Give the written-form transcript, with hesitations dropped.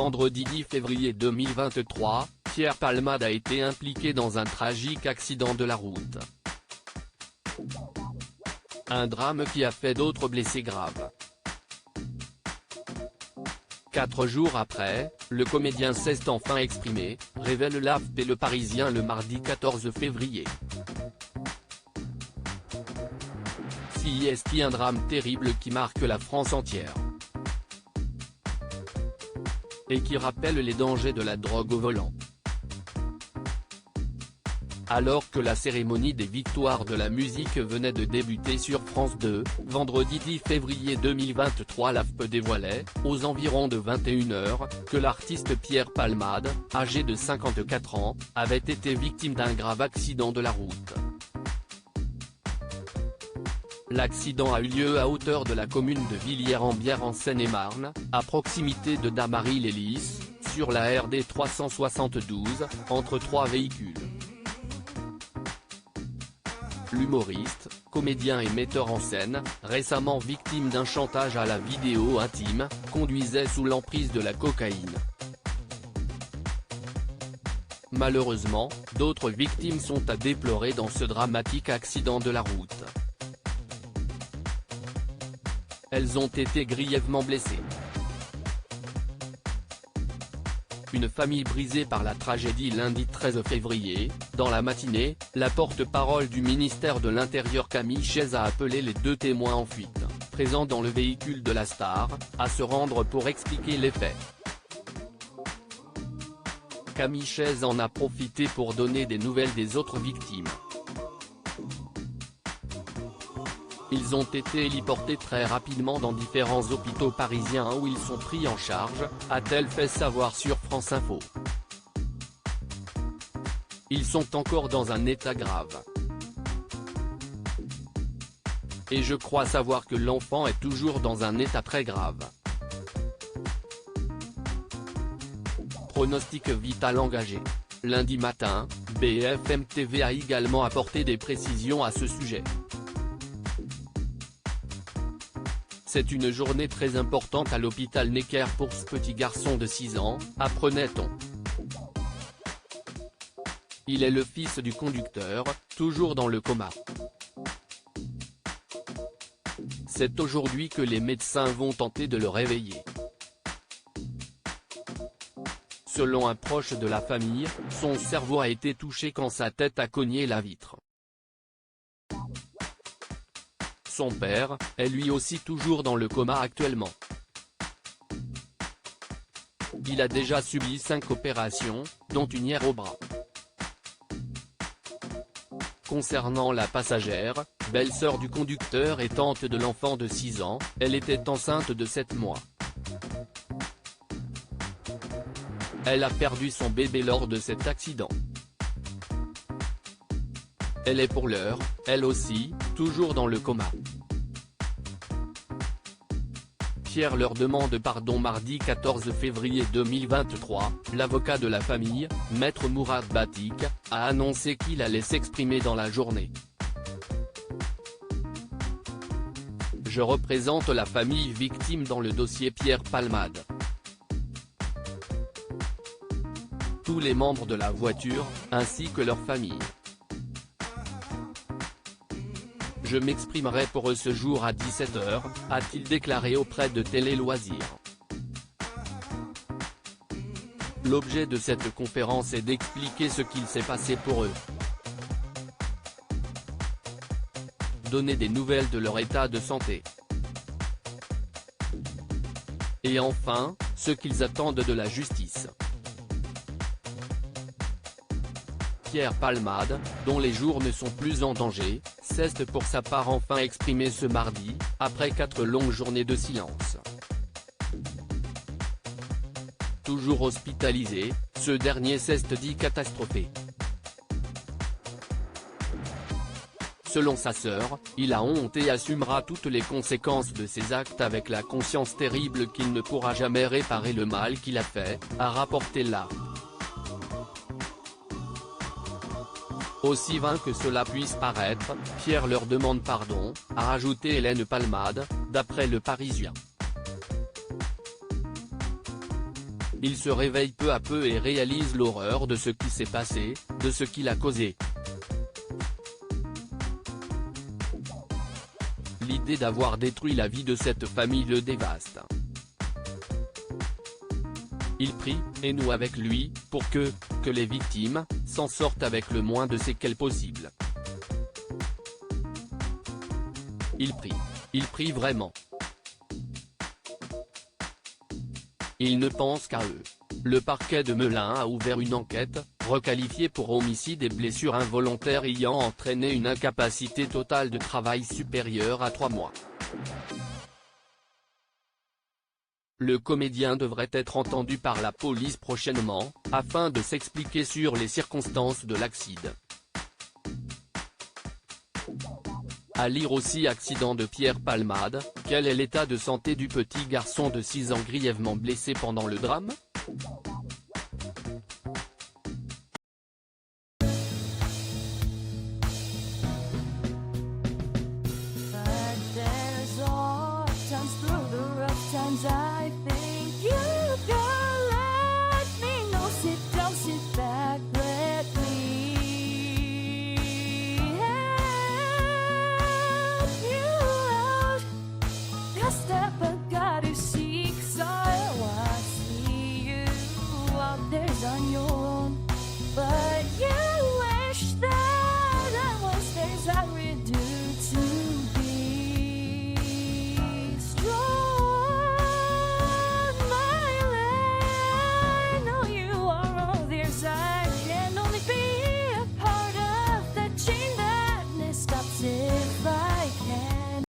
Vendredi 10 février 2023, Pierre Palmade a été impliqué dans un tragique accident de la route. Un drame qui a fait d'autres blessés graves. 4 jours après, le comédien s'est enfin exprimé, révèle l'AFP et Le Parisien le mardi 14 février. Si est un drame terrible qui marque la France entière. Et qui rappelle les dangers de la drogue au volant. Alors que la cérémonie des victoires de la musique venait de débuter sur France 2, vendredi 10 février 2023, l'AFP dévoilait, aux environs de 21 h, que l'artiste Pierre Palmade, âgé de 54 ans, avait été victime d'un grave accident de la route. L'accident a eu lieu à hauteur de la commune de Villiers-en-Bière en Seine-et-Marne, à proximité de Damary-les-Lys, sur la RD 372, entre 3 véhicules. L'humoriste, comédien et metteur en scène, récemment victime d'un chantage à la vidéo intime, conduisait sous l'emprise de la cocaïne. Malheureusement, d'autres victimes sont à déplorer dans ce dramatique accident de la route. Elles ont été grièvement blessées. Une famille brisée par la tragédie lundi 13 février, dans la matinée, la porte-parole du ministère de l'Intérieur Camille Chayz a appelé les 2 témoins en fuite, présents dans le véhicule de la star, à se rendre pour expliquer les faits. Camille Chayz en a profité pour donner des nouvelles des autres victimes. Ils ont été héliportés très rapidement dans différents hôpitaux parisiens où ils sont pris en charge, a-t-elle fait savoir sur France Info. Ils sont encore dans un état grave. Et je crois savoir que l'enfant est toujours dans un état très grave. Pronostic vital engagé. Lundi matin, BFM TV a également apporté des précisions à ce sujet. C'est une journée très importante à l'hôpital Necker pour ce petit garçon de 6 ans, apprenait-on. Il est le fils du conducteur, toujours dans le coma. C'est aujourd'hui que les médecins vont tenter de le réveiller. Selon un proche de la famille, son cerveau a été touché quand sa tête a cogné la vitre. Son père, est lui aussi toujours dans le coma actuellement. Il a déjà subi 5 opérations, dont une hier au bras. Concernant la passagère, belle-sœur du conducteur et tante de l'enfant de 6 ans, elle était enceinte de 7 mois. Elle a perdu son bébé lors de cet accident. Elle est pour l'heure, elle aussi, toujours dans le coma. Pierre leur demande pardon mardi 14 février 2023, l'avocat de la famille, Maître Mourad Batik, a annoncé qu'il allait s'exprimer dans la journée. Je représente la famille victime dans le dossier Pierre Palmade. Tous les membres de la voiture, ainsi que leur famille. Je m'exprimerai pour eux ce jour à 17 h, a-t-il déclaré auprès de Télé Loisirs. L'objet de cette conférence est d'expliquer ce qu'il s'est passé pour eux. Donner des nouvelles de leur état de santé. Et enfin, ce qu'ils attendent de la justice. Pierre Palmade, dont les jours ne sont plus en danger, s'est pour sa part enfin exprimé ce mardi, après 4 longues journées de silence. Toujours hospitalisé, ce dernier s'est dit catastrophé. Selon sa sœur, il a honte et assumera toutes les conséquences de ses actes avec la conscience terrible qu'il ne pourra jamais réparer le mal qu'il a fait, a rapporté l'AFP. Aussi vain que cela puisse paraître, Pierre leur demande pardon, a rajouté Hélène Palmade, d'après Le Parisien. il se réveille peu à peu et réalise l'horreur de ce qui s'est passé, de ce qu'il a causé. L'idée d'avoir détruit la vie de cette famille le dévaste. Il prie, et nous avec lui, pour que les victimes s'en sortent avec le moins de séquelles possible. Il prie vraiment. Il ne pense qu'à eux. Le parquet de Melun a ouvert une enquête, requalifiée pour homicide et blessure involontaire ayant entraîné une incapacité totale de travail supérieure à 3 mois. Le comédien devrait être entendu par la police prochainement, afin de s'expliquer sur les circonstances de l'accident. À lire aussi accident de Pierre Palmade, quel est l'état de santé du petit garçon de 6 ans grièvement blessé pendant le drame ?